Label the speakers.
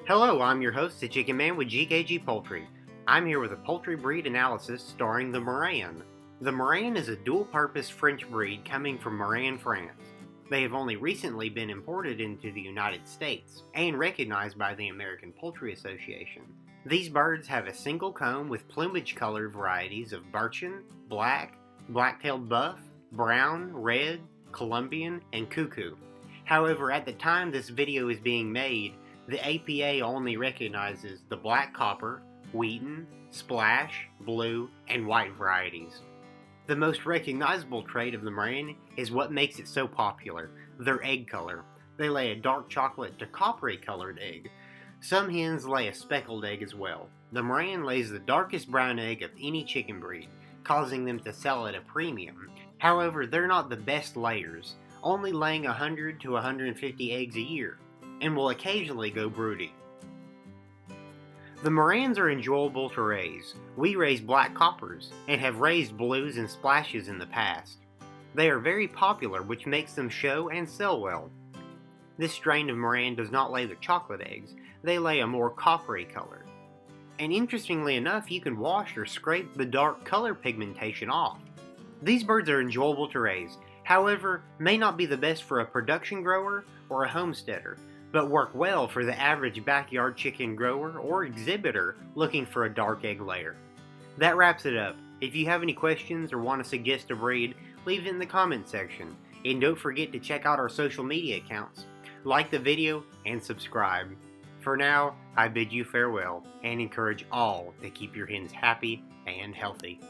Speaker 1: Hello, I'm your host, the Chicken Man with GKG Poultry. I'm here with a poultry breed analysis starring the Maran. The Maran is a dual-purpose French breed coming from Marans, France. They have only recently been imported into the United States and recognized by the American Poultry Association. These birds have a single comb with plumage-colored varieties of Birchen, black, black-tailed buff, brown, red, Colombian, and cuckoo. However, at the time this video is being made, the APA only recognizes the black copper, Wheaton, splash, blue, and white varieties. The most recognizable trait of the Maran is what makes it so popular, their egg color. They lay a dark chocolate to coppery colored egg. Some hens lay a speckled egg as well. The Maran lays the darkest brown egg of any chicken breed, causing them to sell at a premium. However, they're not the best layers, only laying 100 to 150 eggs a year, and will occasionally go broody. The Marans are enjoyable to raise. We raise black coppers, and have raised blues and splashes in the past. They are very popular, which makes them show and sell well. This strain of Maran does not lay the chocolate eggs, they lay a more coppery color. And interestingly enough, you can wash or scrape the dark color pigmentation off. These birds are enjoyable to raise, however, may not be the best for a production grower or a homesteader, but work well for the average backyard chicken grower or exhibitor looking for a dark egg layer. That wraps it up. If you have any questions or want to suggest a breed, leave it in the comment section. And don't forget to check out our social media accounts. Like the video and subscribe. For now, I bid you farewell and encourage all to keep your hens happy and healthy.